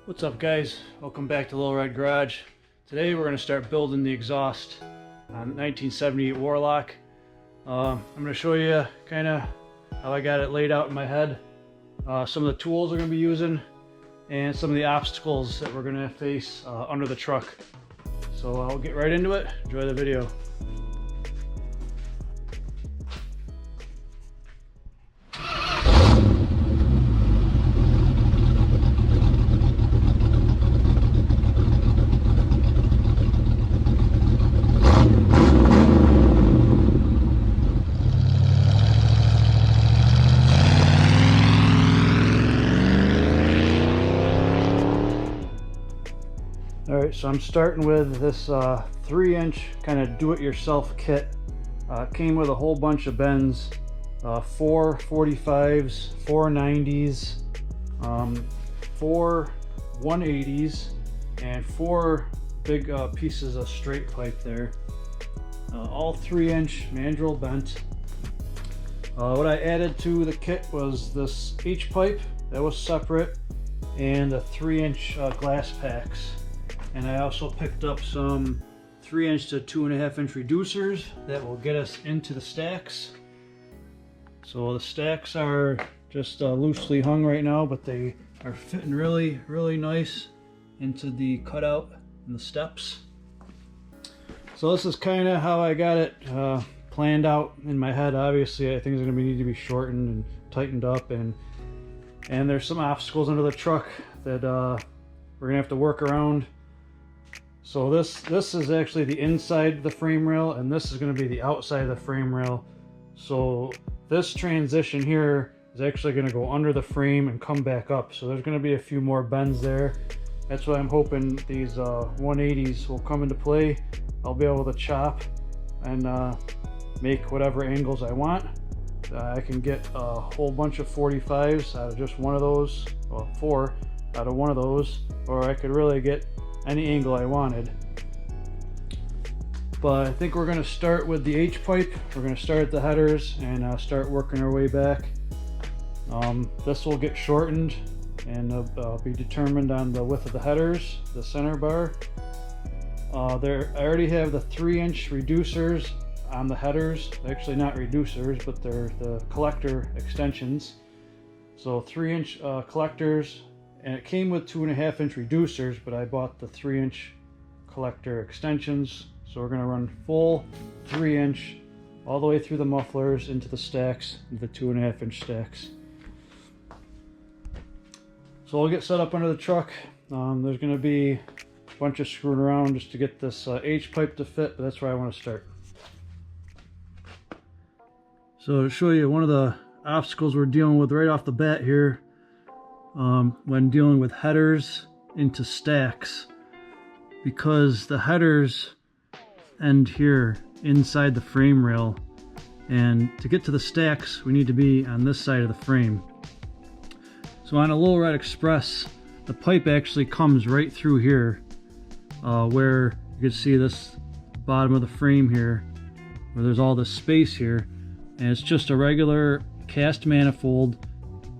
What's up, guys? Welcome back to Lil Red Garage. Today we're going to start building the exhaust on 1978 Warlock. I'm going to show you kind of how I got it laid out in my head, some of the tools we're going to be using, and some of the obstacles that we're going to face under the truck. So I'll get right into it. Enjoy the video. Alright, so I'm starting with this 3-inch kind of do-it-yourself kit. Came with a whole bunch of bends, 4 45s, 4 90s, 4 180s, and 4 big pieces of straight pipe there. All 3-inch mandrel bent. What I added to the kit was this H pipe that was separate, and the 3-inch glass packs. And I also picked up some 3-inch to 2.5-inch reducers that will get us into the stacks. So the stacks are just loosely hung right now, but they are fitting really nice into the cutout and the steps. So this is kind of how I got it planned out in my head. Obviously, I think it's going to need to be shortened and tightened up, and there's some obstacles under the truck that we're going to have to work around. So this is actually the inside of the frame rail, and this is going to be the outside of the frame rail. So this transition here is actually going to go under the frame and come back up. So there's going to be a few more bends there. That's why I'm hoping these 180s will come into play. I'll be able to chop and make whatever angles I want. I can get a whole bunch of 45s out of just one of those, or 4 out of one of those, or I could really get any angle I wanted. But I think we're going to start with the H pipe. We're going to start at the headers and start working our way back. This will get shortened and be determined on the width of the headers, the center bar. I already have the 3-inch reducers on the headers. Actually not reducers, but they're the collector extensions. So 3-inch collectors. And it came with 2.5-inch reducers, but I bought the 3-inch collector extensions. So we're going to run full 3-inch all the way through the mufflers into the stacks, the 2.5-inch stacks. So we'll get set up under the truck. There's going to be a bunch of screwing around just to get this H pipe to fit, but that's where I want to start. So to show you one of the obstacles we're dealing with right off the bat here, when dealing with headers into stacks, because the headers end here inside the frame rail, and to get to the stacks we need to be on this side of the frame. So on a Lil Red Express, the pipe actually comes right through here, where you can see this bottom of the frame here, where there's all this space here, and it's just a regular cast manifold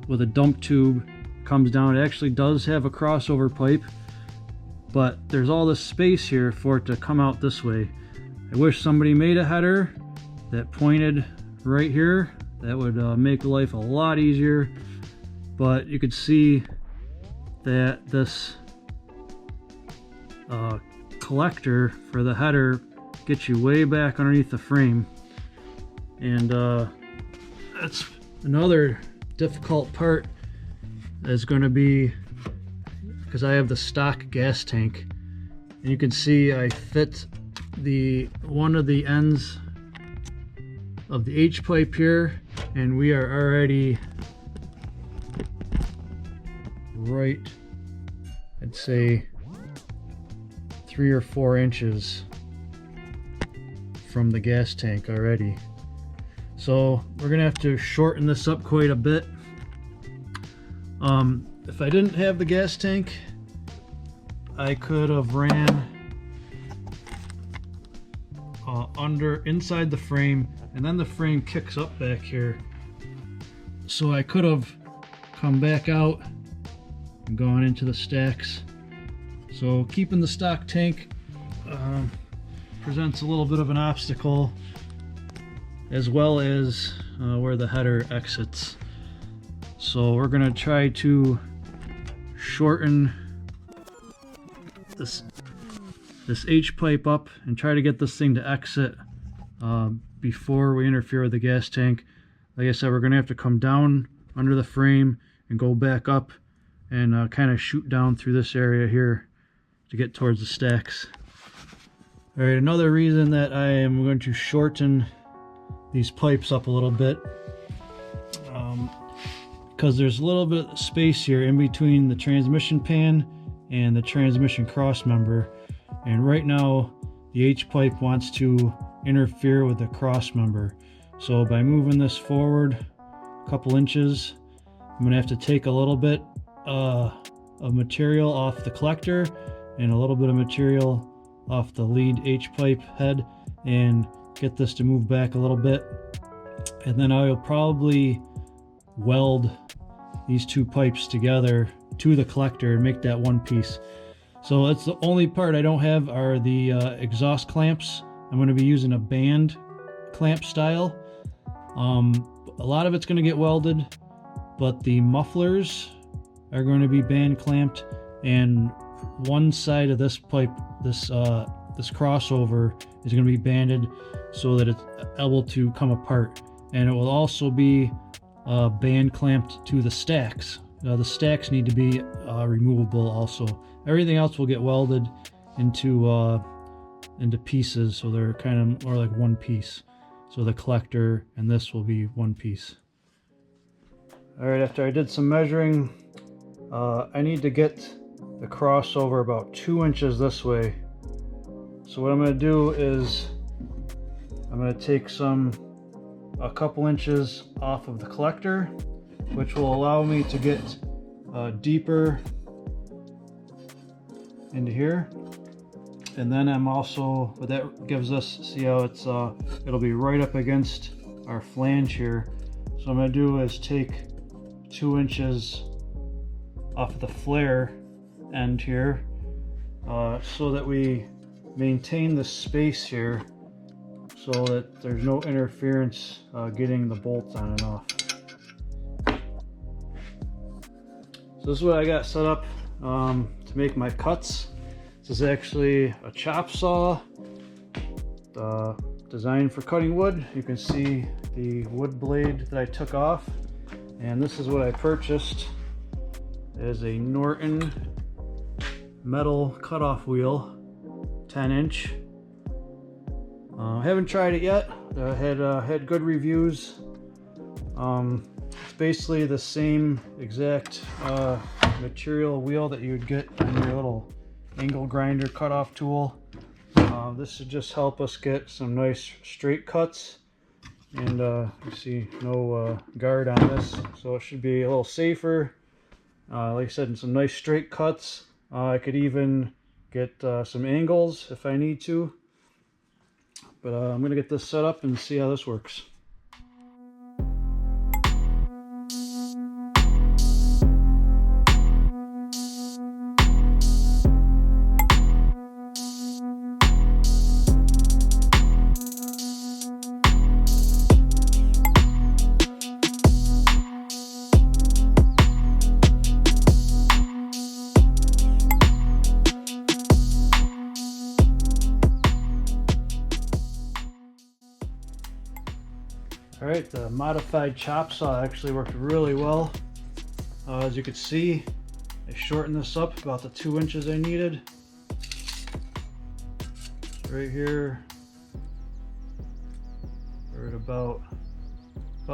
with a dump tube. Comes down. It actually does have a crossover pipe, but there's all this space here for it to come out this way. I wish somebody made a header that pointed right here. That would make life a lot easier, but you could see that this collector for the header gets you way back underneath the frame, and that's another difficult part. Is going to be because I have the stock gas tank, and you can see I fit one of the ends of the H pipe here, and we are already right, I'd say 3 or 4 inches from the gas tank already. So we're gonna have to shorten this up quite a bit. If I didn't have the gas tank, I could have ran inside the frame, and then the frame kicks up back here. So I could have come back out and going into the stacks. So keeping the stock tank presents a little bit of an obstacle, as well as where the header exits. So we're going to try to shorten this H pipe up and try to get this thing to exit before we interfere with the gas tank. Like I said, we're going to have to come down under the frame and go back up and kind of shoot down through this area here to get towards the stacks. All right, another reason that I am going to shorten these pipes up a little bit, because there's a little bit of space here in between the transmission pan and the transmission cross member, and right now the H pipe wants to interfere with the cross member. So by moving this forward a couple inches, I'm gonna have to take a little bit of material off the collector and a little bit of material off the lead H pipe head and get this to move back a little bit, and then I will probably weld these two pipes together to the collector and make that one piece. So that's the only part I don't have are the exhaust clamps. I'm going to be using a band clamp style. A lot of it's going to get welded, but the mufflers are going to be band clamped, and one side of this pipe, this crossover, is going to be banded so that it's able to come apart, and it will also be band clamped to the stacks. The stacks need to be removable also. Everything else will get welded into pieces, so they're kind of more like one piece. So the collector and this will be one piece. All right, after I did some measuring, I need to get the crossover about 2 inches this way. So what I'm going to do is I'm going to take a couple inches off of the collector, which will allow me to get deeper into here. And then I'm also, what that gives us, see how it's it'll be right up against our flange here. So what I'm going to do is take 2 inches off of the flare end here, so that we maintain the space here so that there's no interference getting the bolts on and off. So this is what I got set up to make my cuts. This is actually a chop saw designed for cutting wood. You can see the wood blade that I took off, and this is what I purchased. It is a Norton metal cutoff wheel, 10-inch. I haven't tried it yet. Had good reviews. It's basically the same exact material wheel that you would get on your little angle grinder cutoff tool. This should just help us get some nice straight cuts, and you see no guard on this, so it should be a little safer. Like I said, some nice straight cuts. I could even get some angles if I need to, but I'm gonna get this set up and see how this works. Alright, the modified chop saw actually worked really well. As you can see, I shortened this up about the 2 inches I needed. So right here, we're at about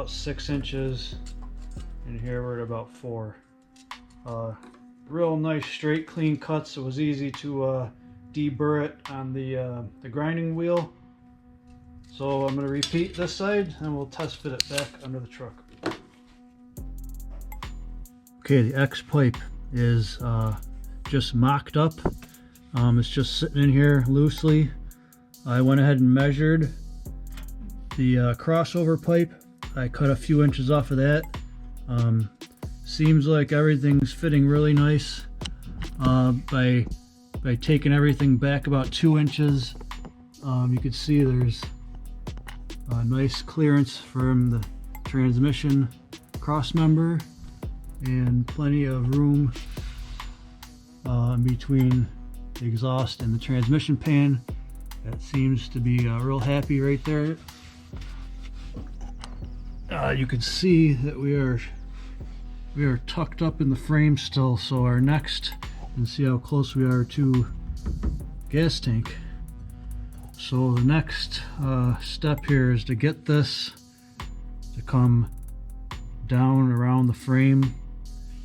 6 inches, and here we're at about 4. Real nice straight clean cuts. It was easy to deburr it on the grinding wheel. So I'm going to repeat this side and we'll test fit it back under the truck. Okay, the X pipe is just mocked up. It's just sitting in here loosely. I went ahead and measured the crossover pipe. I cut a few inches off of that. Seems like everything's fitting really nice. By taking everything back about 2 inches, you can see there's a nice clearance from the transmission cross member and plenty of room in between the exhaust and the transmission pan. That seems to be real happy right there. You can see that we are tucked up in the frame still, so our next, and see how close we are to gas tank. So the next step here is to get this to come down around the frame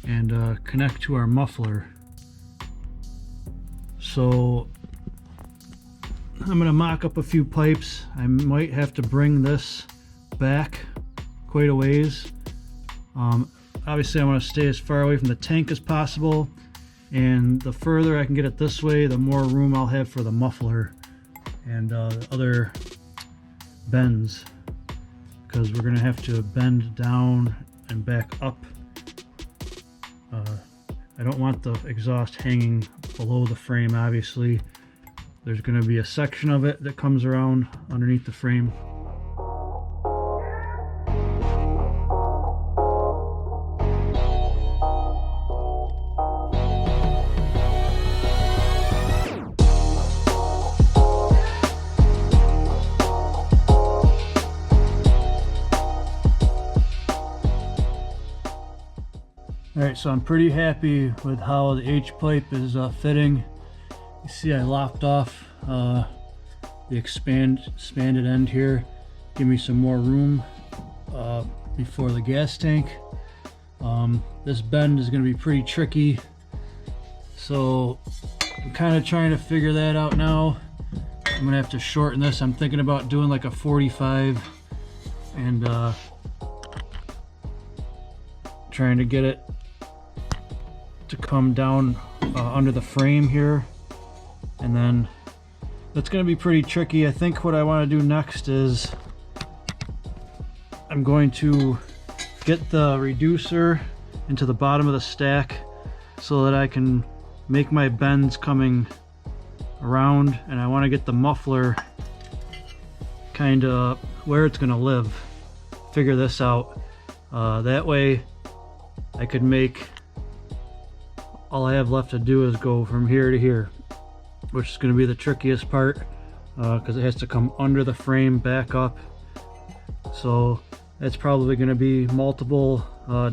and connect to our muffler. So I'm going to mock up a few pipes. I might have to bring this back quite a ways. Obviously I want to stay as far away from the tank as possible, and the further I can get it this way, the more room I'll have for the muffler and other bends, because we're going to have to bend down and back up. I don't want the exhaust hanging below the frame. Obviously there's going to be a section of it that comes around underneath the frame. Alright, so I'm pretty happy with how the H-pipe is fitting. You see I lopped off the expanded end here. Give me some more room before the gas tank. This bend is going to be pretty tricky, so I'm kind of trying to figure that out now. I'm going to have to shorten this. I'm thinking about doing like a 45 and trying to get it to come down under the frame here, and then that's going to be pretty tricky. I think what I want to do next is I'm going to get the reducer into the bottom of the stack so that I can make my bends coming around, and I want to get the muffler kind of where it's going to live. Figure this out. That way I could make, all I have left to do is go from here to here, which is going to be the trickiest part because it has to come under the frame back up. So that's probably going to be multiple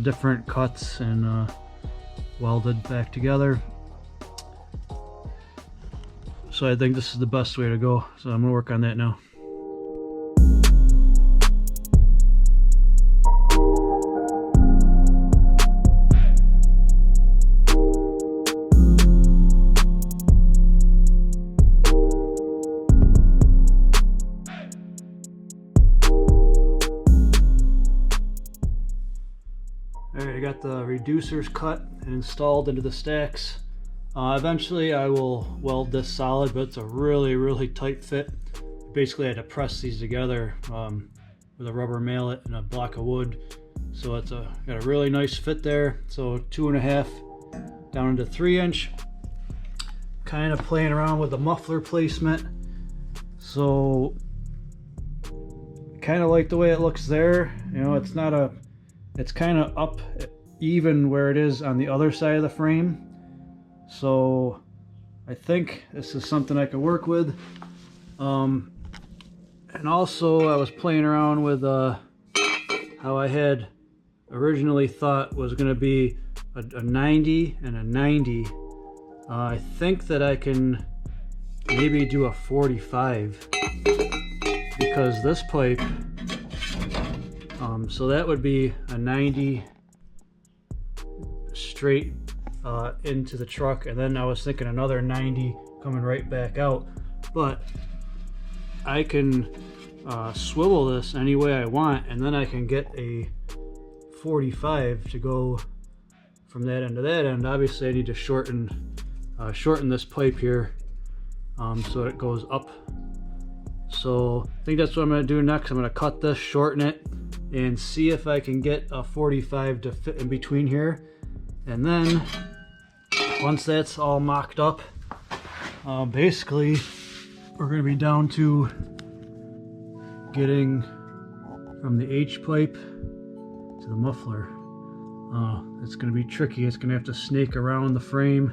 different cuts and welded back together. So I think this is the best way to go. So I'm going to work on that now. Alright, I got the reducers cut and installed into the stacks. Eventually I will weld this solid, but it's a really tight fit. Basically I had to press these together with a rubber mallet and a block of wood. So it's got a really nice fit there. So 2.5 down into 3 inch. Kind of playing around with the muffler placement. So kind of like the way it looks there. You know, it's not a, it's kind of up even where it is on the other side of the frame. So I think this is something I could work with. And also I was playing around with how I had originally thought was going to be a 90 and a 90. I think that I can maybe do a 45 because this pipe, so that would be a 90 straight into the truck, and then I was thinking another 90 coming right back out, but I can swivel this any way I want, and then I can get a 45 to go from that end to that end. Obviously I need to shorten this pipe here so it goes up. So I think that's what I'm going to do next. I'm going to cut this, shorten it, and see if I can get a 45 to fit in between here. And then once that's all mocked up, basically we're going to be down to getting from the H pipe to the muffler. It's going to be tricky. It's going to have to snake around the frame.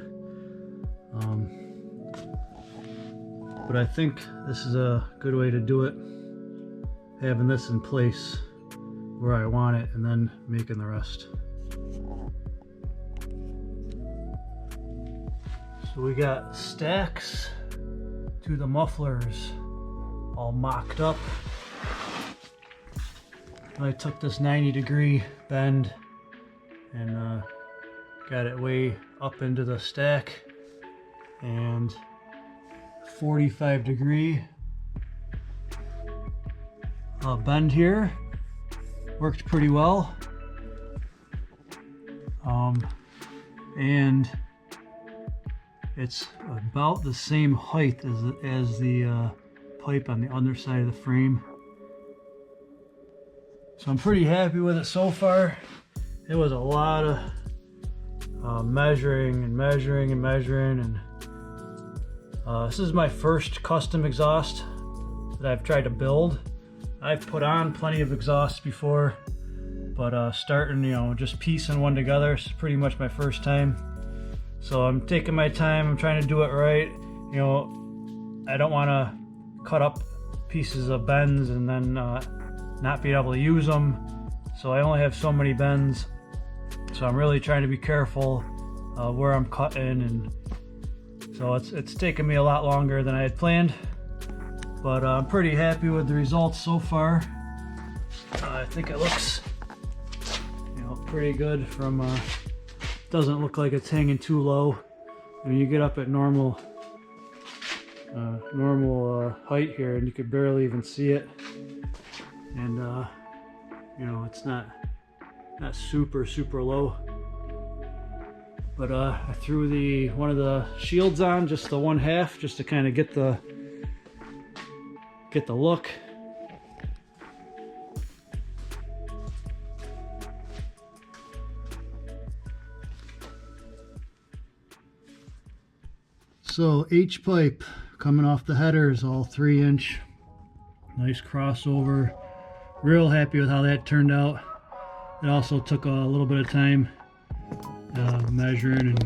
But I think this is a good way to do it, having this in place where I want it and then making the rest. So we got stacks to the mufflers all mocked up. I took this 90-degree bend and got it way up into the stack, and 45-degree bend here worked pretty well, and it's about the same height as the pipe on the underside of the frame. So I'm pretty happy with it so far. It was a lot of measuring, and this is my first custom exhaust that I've tried to build. I've put on plenty of exhausts before, but starting, just piecing one together is pretty much my first time. So I'm taking my time, I'm trying to do it right. I don't want to cut up pieces of bends and then not be able to use them. So I only have so many bends. So I'm really trying to be careful where I'm cutting, and so it's taken me a lot longer than I had planned. But I'm pretty happy with the results so far. I think it looks, pretty good from, doesn't look like it's hanging too low. When you get up at normal height here, and you could barely even see it. And, it's not super low. But I threw one of the shields on, just the 1/2, just to kind of get the look. So H pipe coming off the headers, all 3-inch, nice crossover. Real happy with how that turned out. It also took a little bit of time measuring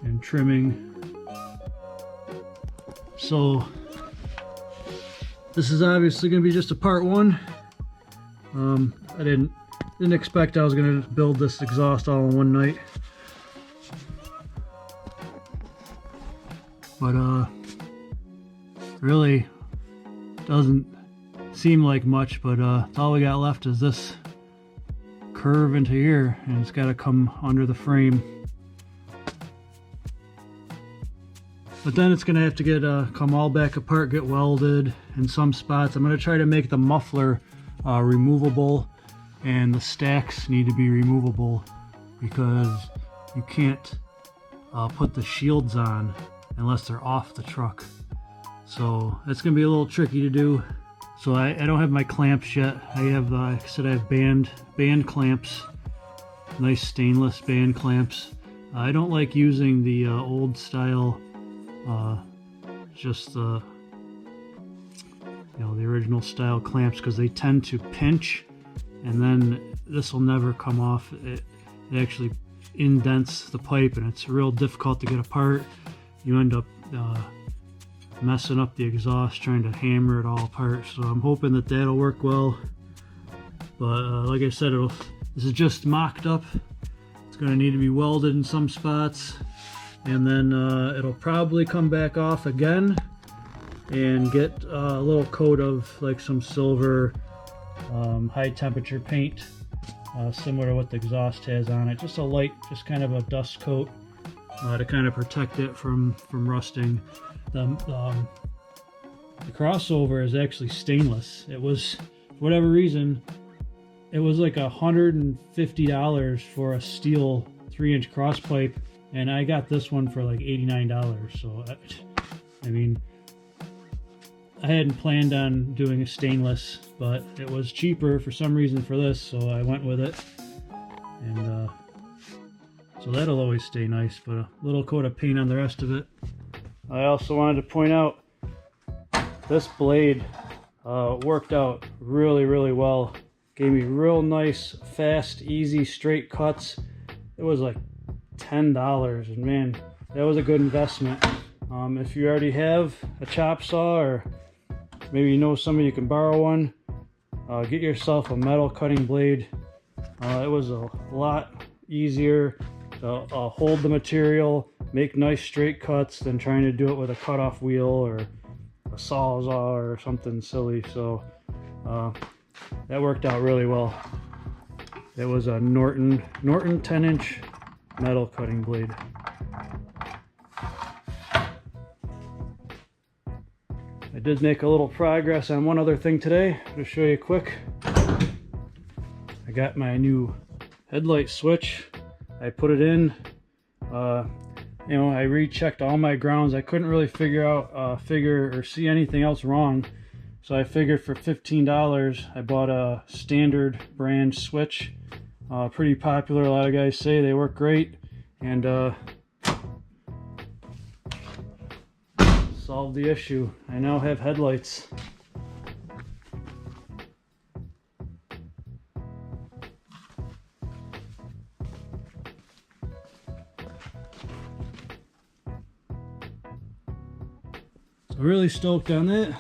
and trimming. So this is obviously going to be just a part 1. I didn't expect I was going to build this exhaust all in one night. But really doesn't seem like much, but all we got left is this curve into here, and it's got to come under the frame. But then it's going to have to get come all back apart, get welded in some spots. I'm going to try to make the muffler removable, and the stacks need to be removable because you can't put the shields on unless they're off the truck. So that's going to be a little tricky to do. So I don't have my clamps yet. I have, like I said, I have band clamps, nice stainless band clamps. I don't like using the old style, just the the original style clamps, because they tend to pinch, and then this will never come off. It actually indents the pipe, and it's real difficult to get apart. You end up messing up the exhaust trying to hammer it all apart. So I'm hoping that that'll work well. But like I said, this is just mocked up. It's going to need to be welded in some spots, and then it'll probably come back off again and get a little coat of like some silver high temperature paint, similar to what the exhaust has on it. Just a light, just kind of a dust coat to kind of protect it from rusting. The crossover is actually stainless. It was, for whatever reason, it was like $150 for a steel 3-inch cross pipe, and I got this one for like $89. So I mean, I hadn't planned on doing a stainless, but it was cheaper for some reason for this, so I went with it. And so that'll always stay nice, but a little coat of paint on the rest of it. I also wanted to point out this blade worked out really, really well. Gave me real nice, fast, easy, straight cuts. It was like $10, and man, that was a good investment. If you already have a chop saw, or maybe you know somebody you can borrow one, get yourself a metal cutting blade. It was a lot easier to hold the material, make nice straight cuts than trying to do it with a cutoff wheel or a sawzall or something silly. So that worked out really well. It was a Norton 10-inch metal cutting blade. I did make a little progress on one other thing today. To show you quick, I got my new headlight switch. I put it in. You know, I rechecked all my grounds. I couldn't really figure or see anything else wrong. So I figured for $15, I bought a standard brand switch. Pretty popular. A lot of guys say they work great, and solved the issue. I now have headlights. So really stoked on that.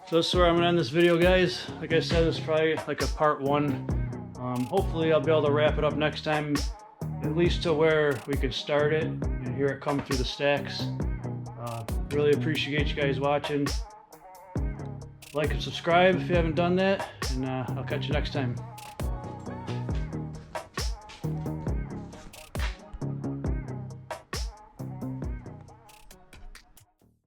So this is where I'm gonna end this video, guys. Like I said, this is probably like a part one. Hopefully I'll be able to wrap it up next time, at least to where we could start it and hear it come through the stacks. Really appreciate you guys watching. Like and subscribe if you haven't done that, and I'll catch you next time.